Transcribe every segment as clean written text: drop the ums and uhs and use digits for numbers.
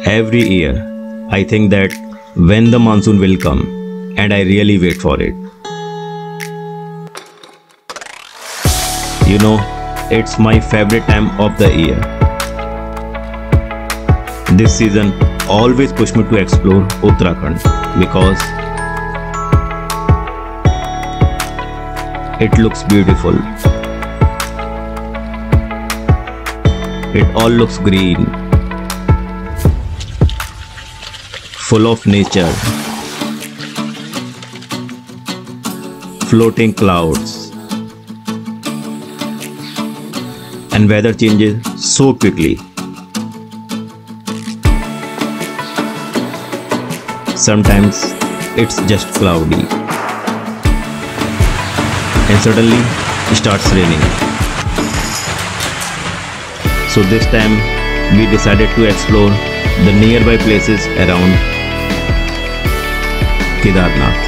Every year, I think that when the monsoon will come, and I really wait for it. You know, it's my favorite time of the year. This season always pushes me to explore Uttarakhand because it looks beautiful. It all looks green, full of nature, floating clouds, and weather changes so quickly. Sometimes it's just cloudy, and suddenly it starts raining. So this time we decided to explore the nearby places around Kedarnath.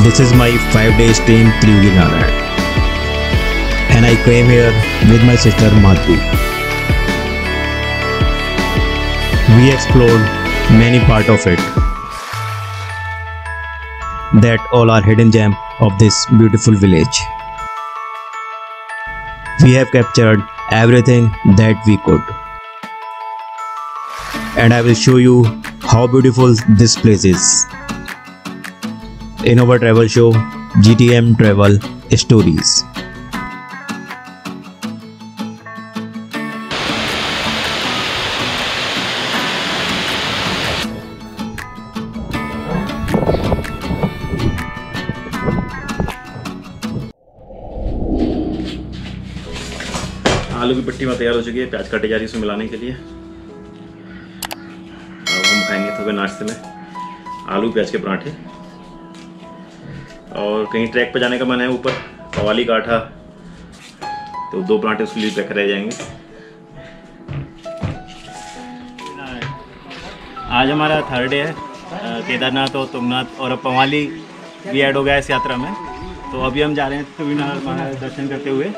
This is my 5-day stay in Trivandrum, and I came here with my sister Madhu. We explored many parts of it. That all are hidden gems of this beautiful village. We have captured everything that we could. And I will show you how beautiful this place is in our travel show GTM Travel Stories. आलू की पट्टी में तैयार हो चुकी है, प्याज काटी जा रही है उसमें मिलाने के लिए। अब हम खाएंगे सुबह नाश्ते में आलू प्याज के पराठे। और कहीं ट्रैक पर जाने का मन है ऊपर पवाली काठा, तो 2 पराठे उसके लिए पैक रह जाएंगे। आज हमारा 3rd डे है केदारनाथ और तुंगनाथ, और अब पवाली भी ऐड हो गया इस यात्रा में। तो अभी हम जा रहे हैं त्रिवेंद्रनाथ दर्शन करते हुए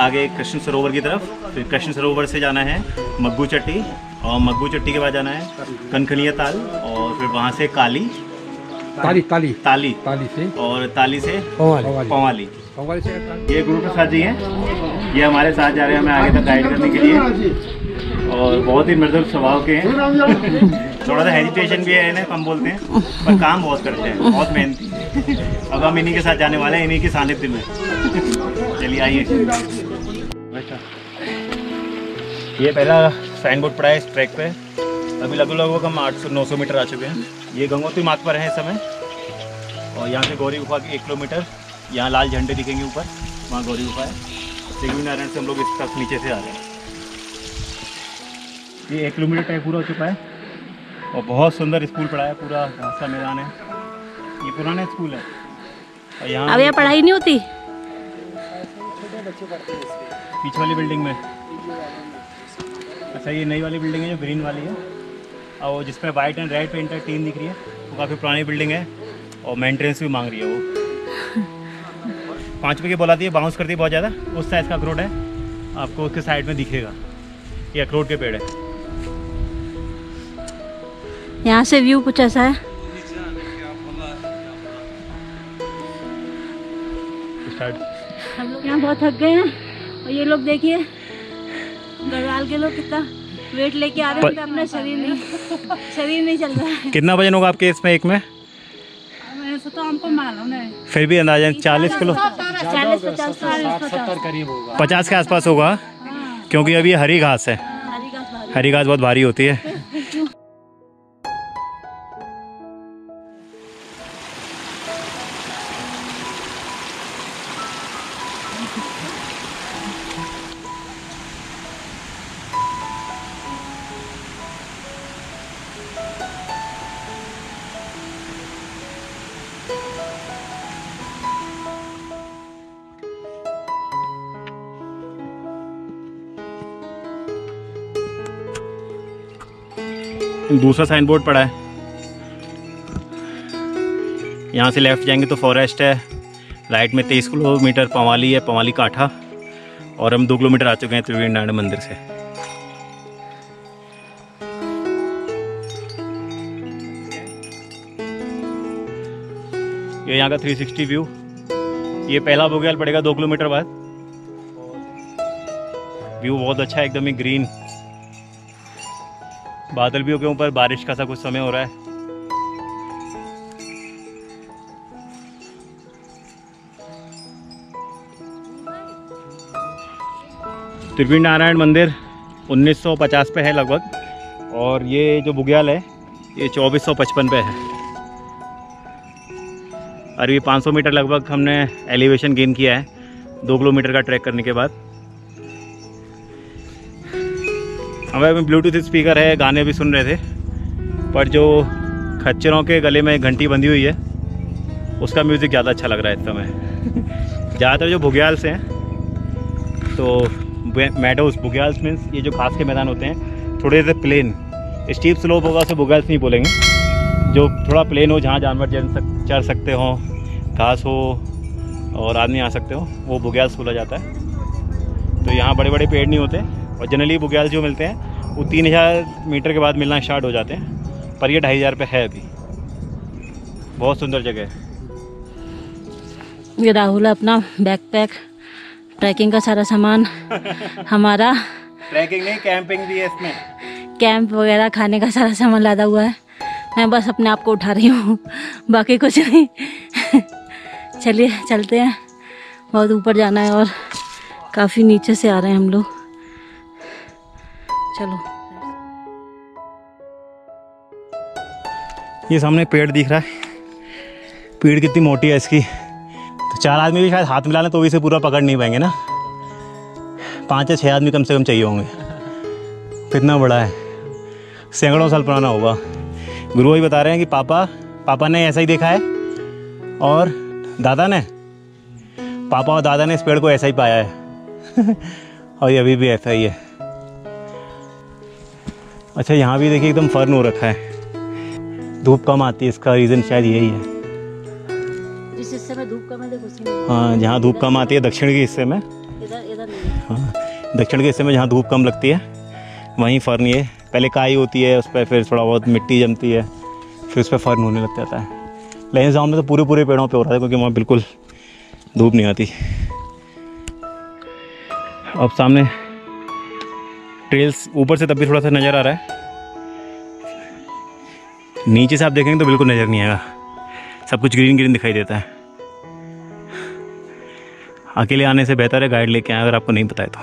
आगे कृष्ण सरोवर की तरफ। फिर कृष्ण सरोवर से जाना है मग्गू चट्टी, और मग्गू चट्टी के बाद जाना है कनखनिया ताल, और फिर वहाँ से ताली से, और ताली से पवाली। ये गुरु प्रसाद जी हैं, ये हमारे साथ जा रहे हैं हमें आगे तक गाइड करने के लिए, और बहुत ही मृदुल स्वभाव के हैं। थोड़ा सा हेजिटेशन भी है इन्हें, कम बोलते हैं पर काम बहुत करते हैं, बहुत मेहनती। अब हम इन्हीं के साथ जाने वाले हैं, इन्हीं के सानिध्य में। चलिए आइए। ये पहला साइन बोर्ड पड़ा है इस ट्रैक पे। अभी लगभग हम 800-900 मीटर आ चुके हैं। ये गंगोत्री मार्ग पर है इस समय, और यहाँ से गौरी गुफा 1 किलोमीटर, यहाँ लाल झंडे दिखेंगे ऊपर, वहाँ गौरी गुफा है। त्रिवेंद्रनारायण से हम लोग इस तरफ नीचे से आ रहे हैं। ये 1 किलोमीटर टाइप पूरा हो चुका है, और बहुत सुंदर स्कूल पड़ा है, पूरा घास का मैदान है। ये पुराना स्कूल है, और यहाँ अब पढ़ाई नहीं होती पीछे वाली बिल्डिंग में। अच्छा, ये नई वाली बिल्डिंग है जो ग्रीन वाली है, और जिसपे white and red painted tin दिख रही है, वो काफ़ी पुरानी बिल्डिंग है, और मेंटेनेंस भी मांग रही है वो। 5 रुपये की बोलाती है, बाउंस करती है बहुत ज़्यादा। उस साइज़ का अखरोट है, आपको उसके साइड में दिखेगा, ये अखरोट के पेड़ है। यहाँ से व्यू कुछ ऐसा है। हम लोग यहाँ बहुत थक गए हैं, और ये लोग देखिए गढ़वाल के लोग कितना वेट लेके आ रहे हैं, अपना शरीर नहीं चल रहा है। कितना वजन होगा आपके इसमें एक में? ऐसा तो हमको मालूम है, फिर भी अंदाजा 40 किलो, 40-50 करीब होगा, 50 के आसपास होगा, क्योंकि अभी हरी घास है। हरी घास बहुत भारी होती है। दूसरा साइन बोर्ड पड़ा है। यहाँ से लेफ़्ट जाएंगे तो फॉरेस्ट है, राइट में 23 किलोमीटर पंवाली है, पंवाली काठा, और हम 2 किलोमीटर आ चुके हैं त्रिवेणी नारायण मंदिर से। ये यहाँ का 360 व्यू। ये पहला बुग्याल पड़ेगा 2 किलोमीटर बाद। व्यू बहुत अच्छा है, एकदम ही ग्रीन, बादल भी के ऊपर, बारिश का सा कुछ समय हो रहा है। त्रिवेणी नारायण मंदिर 1950 पे है लगभग, और ये जो बुग्याल है ये 2455 पे है। और ये 500 मीटर लगभग हमने एलिवेशन गेन किया है 2 किलोमीटर का ट्रैक करने के बाद। हमारे में ब्लूटूथ स्पीकर है, गाने भी सुन रहे थे, पर जो खच्चरों के गले में घंटी बंधी हुई है उसका म्यूज़िक ज़्यादा अच्छा लग रहा है इस समय। ज़्यादातर जो बुग्याल से हैं तो मेडोज, बुग्याल्स मीन्स ये जो घास के मैदान होते हैं, थोड़े से प्लेन, स्टीप स्लोप होगा तो बुग्याल्स नहीं बोलेंगे। जो थोड़ा प्लेन हो, जहाँ जानवर चर सकते हो, घास हो और आदमी आ सकते हो, वो बुग्याल्स बोला जाता है। तो यहाँ बड़े बड़े पेड़ नहीं होते, और जनरली बुग्याल जो मिलते हैं वो 3000 मीटर के बाद मिलना स्टार्ट हो जाते हैं, पर ये 2500 पे है अभी। बहुत सुंदर जगह है। ये राहुल अपना बैकपैक, ट्रैकिंग का सारा सामान हमारा, ट्रैकिंग नहीं कैंपिंग भी है इसमें, कैंप वगैरह खाने का सारा सामान लादा हुआ है। मैं बस अपने आप को उठा रही हूँ, बाकी कुछ नहीं। चलिए चलते हैं, बहुत ऊपर जाना है और काफ़ी नीचे से आ रहे हैं हम लोग। चलो। ये सामने पेड़ दिख रहा है, पेड़ कितनी मोटी है इसकी, तो 4 आदमी भी शायद हाथ मिला लें तो भी इसे पूरा पकड़ नहीं पाएंगे ना। 5 या 6 आदमी कम से कम चाहिए होंगे। कितना बड़ा है, सैकड़ों साल पुराना होगा। गुरु भाई बता रहे हैं कि पापा ने ऐसा ही देखा है, और दादा ने, पापा और दादा ने इस पेड़ को ऐसा ही पाया है। और ये अभी भी ऐसा ही है। अच्छा, यहाँ भी देखिए एकदम फर्न हो रखा है, धूप कम आती है, इसका रीज़न शायद यही है। जिस हिस्से में धूप कम है देखो, हाँ, जहाँ धूप कम आती है दक्षिण के हिस्से में, इधर नहीं। हाँ, दक्षिण के हिस्से में जहाँ धूप कम लगती है वहीं फर्न, ये पहले काई होती है, उस पर फिर थोड़ा बहुत मिट्टी जमती है, फिर उस पर फर्न होने लग जाता है। लेकिन सामने तो पूरे पेड़ों पे हो रहा है, क्योंकि वहाँ बिल्कुल धूप नहीं आती। अब सामने ट्रेल्स ऊपर से तब भी थोड़ा सा नज़र आ रहा है, नीचे से आप देखेंगे तो बिल्कुल नज़र नहीं आएगा, सब कुछ ग्रीन ग्रीन दिखाई देता है। अकेले आने से बेहतर है गाइड लेके आए, अगर आपको नहीं पता है तो।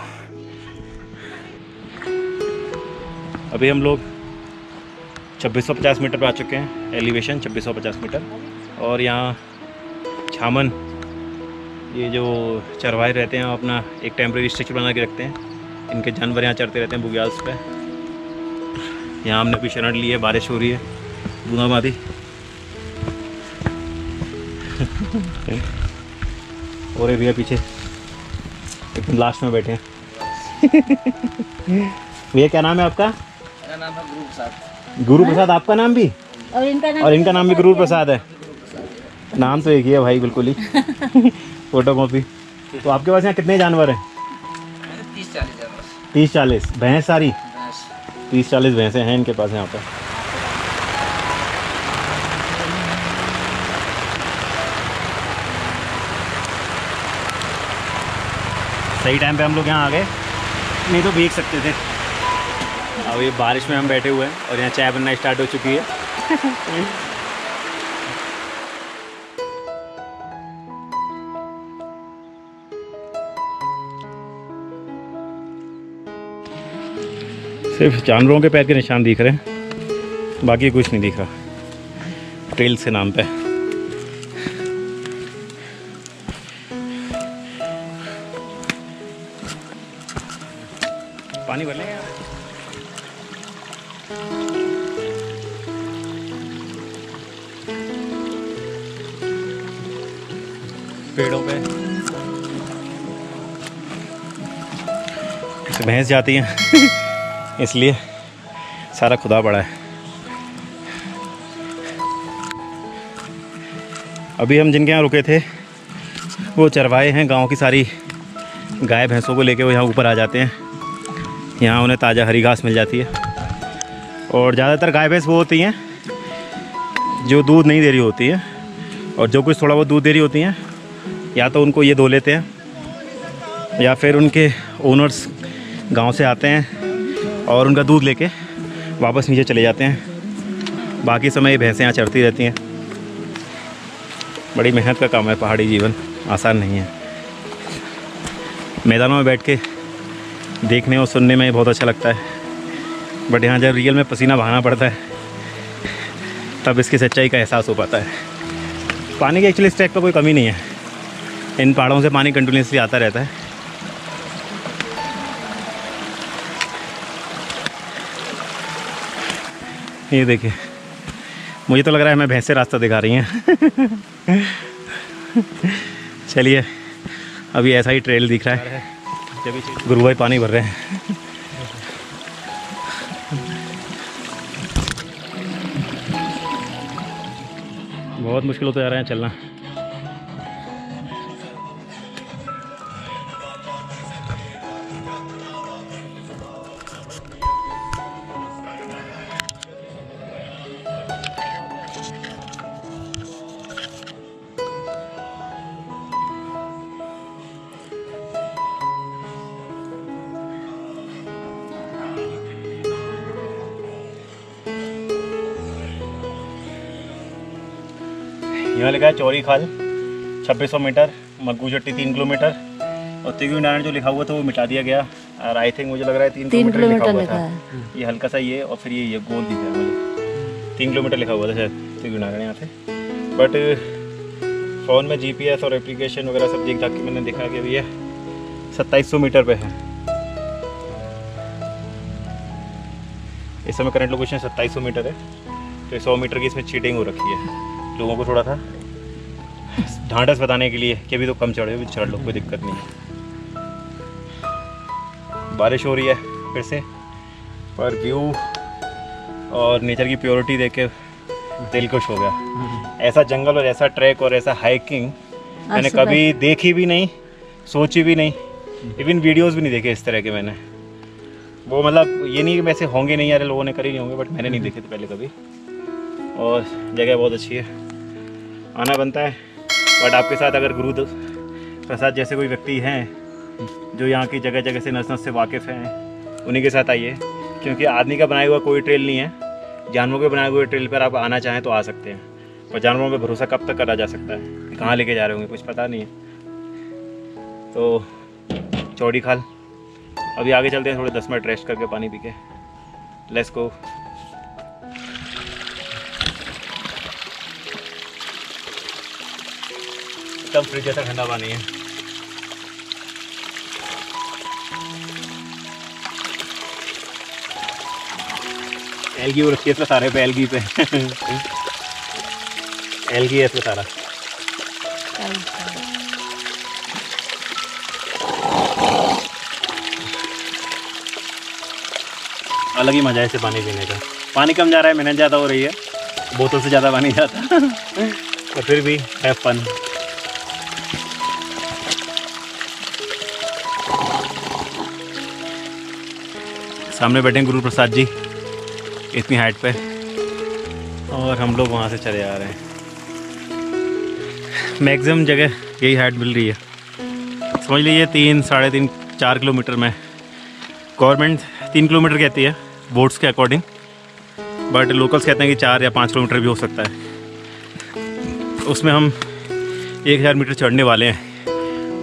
अभी हम लोग 2650 मीटर पर आ चुके हैं, एलिवेशन 2650 मीटर। और यहाँ छामन, ये जो चरवाहे रहते हैं अपना एक टेम्प्रेरी स्ट्रक्चर बना के रखते हैं, इनके जानवर यहाँ चरते रहते हैं बुग्याल्स पे। यहाँ हमने भी शरण ली है, बारिश हो रही है, बूंदाबांदी। और भैया पीछे एकदम लास्ट में बैठे हैं। भैया क्या नाम है आपका? मेरा नाम है गुरु प्रसाद। गुरु प्रसाद आपका नाम भी? और इनका नाम भी गुरु प्रसाद है। नाम तो एक ही है भाई, बिल्कुल ही। Photo copy. तो आपके पास यहाँ कितने जानवर हैं? 30-40 जानवर। 30-40 भैंस सारी? 30-40 भैंसें हैं इनके पास यहाँ पर। सही टाइम पे हम लोग यहाँ आ गए, नहीं तो भीग सकते थे। अब ये बारिश में हम बैठे हुए हैं और यहाँ चाय बनना स्टार्ट हो चुकी है। सिर्फ जानवरों के पैर के निशान दिख रहे हैं, बाकी कुछ नहीं दिख रहा ट्रेल्स के नाम पे। पानी भर लेंगे पेड़ों पे भैंस जाती हैं इसलिए सारा खुदा पड़ा है। अभी हम जिनके यहाँ रुके थे वो चरवाहे हैं, गांव की सारी गाय भैंसों को लेके वो यहाँ ऊपर आ जाते हैं। यहाँ उन्हें ताज़ा हरी घास मिल जाती है। और ज़्यादातर गाय भैंस वो होती हैं जो दूध नहीं दे रही होती है, और जो कुछ थोड़ा बहुत दूध दे रही होती हैं या तो उनको ये धो लेते हैं या फिर उनके ओनर्स गांव से आते हैं और उनका दूध लेके वापस नीचे चले जाते हैं। बाकी समय ये भैंसें यहाँ चरती रहती हैं। बड़ी मेहनत का काम है, पहाड़ी जीवन आसान नहीं है। मैदानों में बैठ के देखने और सुनने में बहुत अच्छा लगता है, बट यहाँ जब रियल में पसीना बहाना पड़ता है तब इसकी सच्चाई का एहसास हो पाता है। पानी की एक्चुअली इस ट्रैक पर कोई कमी नहीं है, इन पहाड़ों से पानी कंटिन्यूसली आता रहता है। ये देखिए, मुझे तो लग रहा है मैं भैंसें रास्ता दिखा रही हैं। चलिए, अभी ऐसा ही ट्रेल दिख रहा है। गुरु भाई पानी भर रहे हैं। बहुत मुश्किल होता जा रहा है चलना। यहाँ लिखा है चौरी खाल 2600 मीटर, मग्गू चट्टी 3 किलोमीटर, और तिगु नारायण जो लिखा हुआ था वो मिटा दिया गया। और आई थिंक मुझे लग रहा है 3 किलोमीटर लिखा हुआ था। ये हल्का सा ये और फिर ये गोल दिख रहा है मुझे, 3 किलोमीटर लिखा हुआ था शायद तिगु नारायण यहाँ से। बट फ़ोन में GPS और एप्लीकेशन वगैरह सब देख के मैंने देखा कि अभी ये 2700 मीटर पे है। इस समय करंट लोकेशन 2700 मीटर है, तो 100 मीटर की इसमें चीटिंग हो रखी है। लोगों को थोड़ा था ढांढस बताने के लिए कि अभी तो कम चढ़े, अभी चढ़ लो, कोई दिक्कत नहीं है। बारिश हो रही है फिर से, पर व्यू और नेचर की प्योरिटी देख के दिल खुश हो गया। ऐसा जंगल और ऐसा ट्रैक और ऐसा हाइकिंग मैंने कभी देखी भी नहीं, सोची भी नहीं, इवन वीडियोस भी नहीं देखे इस तरह के मैंने। वो मतलब ये नहीं कि वैसे होंगे नहीं, यार लोगों ने करे नहीं होंगे, बट मैंने नहीं देखे थे पहले कभी। और जगह बहुत अच्छी है, आना बनता है। बट आपके साथ अगर गुरु प्रसाद जैसे कोई व्यक्ति हैं जो यहाँ की जगह जगह से नस नस से वाकिफ़ हैं, उन्हीं के साथ आइए, क्योंकि आदमी का बनाया हुआ कोई ट्रेल नहीं है। जानवरों के बनाए हुए ट्रेल पर आप आना चाहें तो आ सकते हैं, पर जानवरों पर भरोसा कब तक करा जा सकता है, कहाँ लेके जा रहे होंगे कुछ पता नहीं है। तो चौड़ी खाल अभी आगे चलते हैं, थोड़े 10 मिनट रेस्ट करके पानी पी के। Let's go. एकदम फ्रिज जैसा ठंडा पानी है। एलगी वो रखी है सारे पे, एलगी पे एलगी है इसमें सारा। अलग ही मजा है इसे पानी पीने का। पानी कम जा रहा है, मेहनत ज़्यादा हो रही है, बोतल से ज़्यादा पानी जाता तो फिर भी हैव फन। सामने बैठे गुरु प्रसाद जी इतनी हाइट पे, और हम लोग वहाँ से चले आ रहे हैं। मैक्सिमम जगह यही हाइट मिल रही है, समझ लीजिए 3, 3.5, 4 किलोमीटर में। गवर्नमेंट 3 किलोमीटर कहती है बोर्ड्स के अकॉर्डिंग, बट लोकल्स कहते हैं कि 4 या 5 किलोमीटर भी हो सकता है। उसमें हम 1000 मीटर चढ़ने वाले हैं,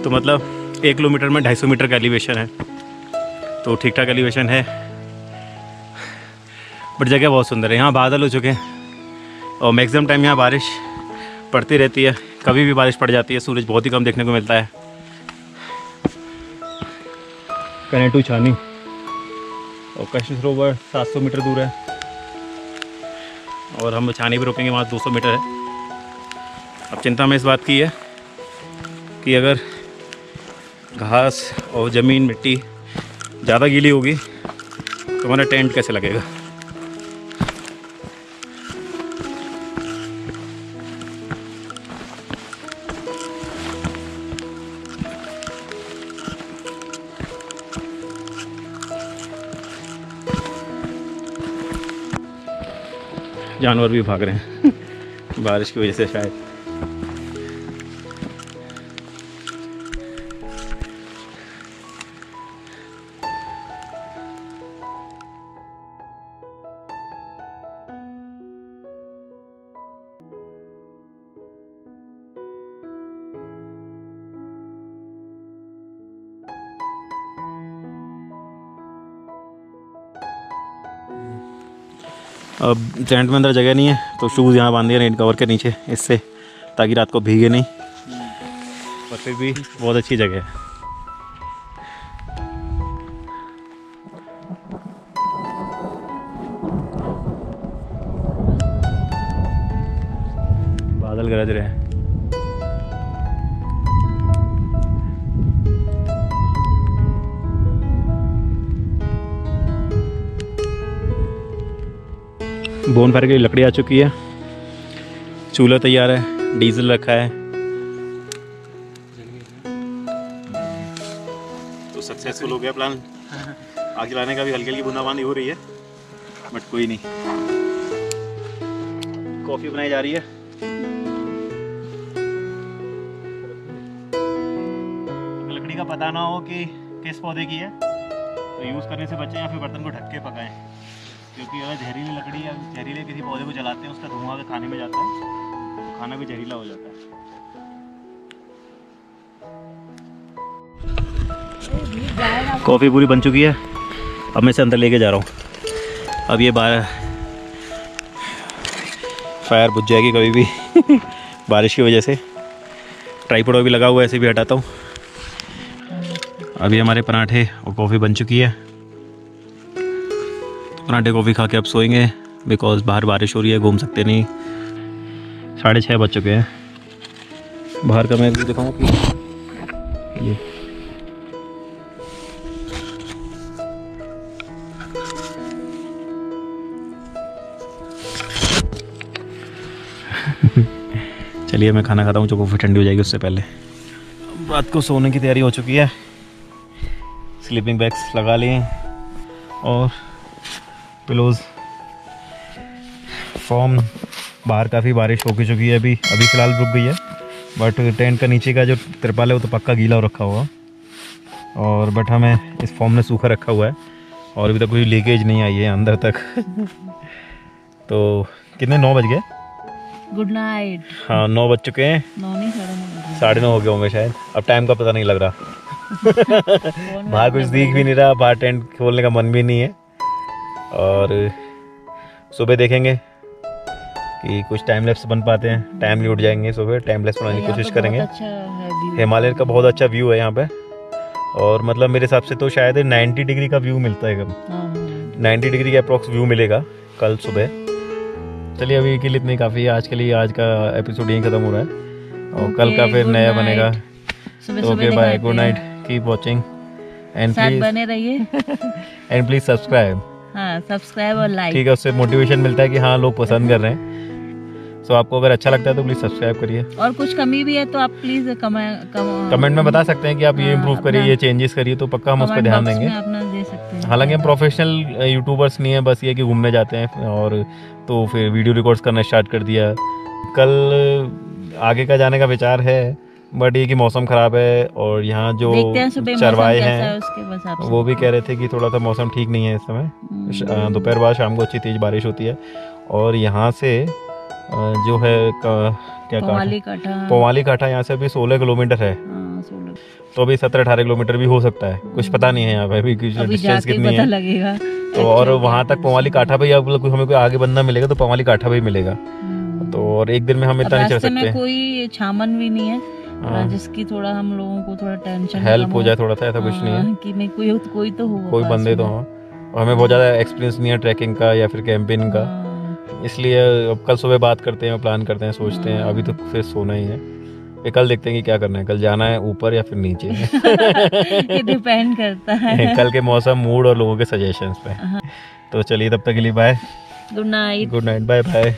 तो मतलब 1 किलोमीटर में 250 मीटर का एलिवेशन है, तो ठीक ठाक एलिवेशन है। बट जगह बहुत सुंदर है। यहाँ बादल हो चुके हैं और मैक्सिमम टाइम यहाँ बारिश पड़ती रहती है, कभी भी बारिश पड़ जाती है। सूरज बहुत ही कम देखने को मिलता है। कनेटू छानी और कृष्ण सरोवर 700 मीटर दूर है, और हम छानी भी रुकेंगे, वहाँ 200 मीटर है। अब चिंता में इस बात की है कि अगर घास और ज़मीन मिट्टी ज़्यादा गीली होगी तो हमारा टेंट कैसे लगेगा। जानवर भी भाग रहे हैं बारिश की वजह से शायद। अब टेंट में अंदर जगह नहीं है तो शूज़ यहाँ बांध दिए रेन कवर के नीचे इससे, ताकि रात को भीगे नहीं, पर फिर भी बहुत अच्छी जगह है। बादल गरज रहे हैं। बोनफायर की लकड़ी आ चुकी है, चूल्हा तैयार है, डीजल रखा है, तो सक्सेसफुल हो गया प्लान। आग जलाने का भी हल्की हल्की बूंदाबांदी हो रही है, बट कोई नहीं। कॉफ़ी बनाई जा रही है। लकड़ी का पता ना हो कि किस पौधे की है तो यूज़ करने से बचें या फिर बर्तन को ढक के पकाएं, क्योंकि अगर जहरीली लकड़ी या जहरीले किसी पौधे को जलाते हैं उसका धुआं अगर खाने में जाता है तो खाना भी जहरीला हो जाता है। कॉफ़ी पूरी बन चुकी है, अब मैं इसे अंदर लेके जा रहा हूँ। अब ये फायर बुझ जाएगी कभी भी बारिश की वजह से। ट्राइपॉड भी लगा हुआ है, ऐसे भी हटाता हूँ। अभी हमारे पराठे और कॉफ़ी बन चुकी है। पराठे कॉफ़ी खा के अब सोएंगे, बिकॉज़ बाहर बारिश हो रही है, घूम सकते नहीं। 6:30 बज चुके हैं। बाहर का मैं भी दिखाऊँ कि ये चलिए मैं खाना खाता हूँ, जो कॉफ़ी ठंडी हो जाएगी उससे पहले। रात को सोने की तैयारी हो चुकी है, स्लीपिंग बैग्स लगा लिए और पिलोज। फॉर्म बाहर काफ़ी बारिश हो चुकी है, अभी फ़िलहाल रुक गई है, बट टेंट का नीचे का जो तिरपाल है वो तो पक्का गीला हो रखा हुआ, और बट हमें इस फॉर्म में सूखा रखा हुआ है और अभी तक कोई लीकेज नहीं आई है अंदर तक। तो कितने 9 बज गए? Good night. हाँ 9 बज चुके हैं। 9 नहीं 9:30 हो गए होंगे शायद। अब टाइम का पता नहीं लग रहा बाहर कुछ दिख भी नहीं रहा, बाहर टेंट खोलने का मन भी नहीं है। और सुबह देखेंगे कि कुछ टाइम लैप्स बन पाते हैं, टाइमली उठ जाएंगे सुबह, टाइम लैप्स बनाने की कोशिश करेंगे। हिमालय का बहुत अच्छा व्यू है यहाँ पे, और मतलब मेरे हिसाब से तो शायद 90 डिग्री का व्यू मिलता है। 90 डिग्री का अप्रॉक्स व्यू मिलेगा कल सुबह। चलिए अभी के लिए इतनी काफ़ी है आज के लिए। आज का एपिसोड यहीं ख़त्म हो रहा है और कल का फिर नया बनेगा। Okay bye, good night, keep watching and please बने रहिए एंड प्लीज सब्सक्राइब। हाँ सब्सक्राइब और लाइक, ठीक है, उससे मोटिवेशन मिलता है कि हाँ लोग पसंद कर रहे हैं। सो आपको अगर अच्छा लगता है तो प्लीज़ सब्सक्राइब करिए, और कुछ कमी भी है तो आप प्लीज़ कमेंट में बता सकते हैं कि आप ये इम्प्रूव करिए, ये चेंजेस करिए, तो पक्का हम उस पर ध्यान देंगे। हालांकि हम प्रोफेशनल यूट्यूबर्स नहीं है, बस ये कि घूमने जाते हैं और तो फिर वीडियो रिकॉर्ड्स करना स्टार्ट कर दिया। कल आगे का जाने का विचार है, बट ये कि मौसम ख़राब है और यहाँ जो चरवाए हैं वो भी कह रहे थे कि थोड़ा सा मौसम ठीक नहीं है इस समय। दोपहर बाद शाम को अच्छी तेज़ बारिश होती है, और यहाँ से जो है क्या पोवाली काठा यहाँ से अभी 16 किलोमीटर है, तो अभी 17-18 किलोमीटर भी हो सकता है, कुछ पता नहीं है यहाँ पे अभी डिस्टेंस कितनी है। तो और वहाँ तक पोवाली काठा पे हमें कोई आगे बंदा मिलेगा तो पोवाली काठा पे मिलेगा, तो और एक दिन में हम इतना नहीं चल सकते। कोई छामन भी नहीं है जिसकी थोड़ा हम लोगों को थोड़ा टेंशन हेल्प हो जाए थोड़ा सा, ऐसा कुछ नहीं है कि नहीं कोई तो होगा, कोई बंदे तो हाँ। और हमें बहुत ज़्यादा एक्सपीरियंस नहीं है ट्रैकिंग का या फिर कैंपिंग का, इसलिए अब कल सुबह बात करते हैं, प्लान करते हैं, सोचते हैं। अभी तो फिर सोना ही है, फिर कल देखते हैं कि क्या करना है, कल जाना है ऊपर या फिर नीचे ये डिपेंड करता है कल के मौसम, मूड और लोगों के सजेशंस पे। तो चलिए तब तक के लिए bye, good night, bye bye.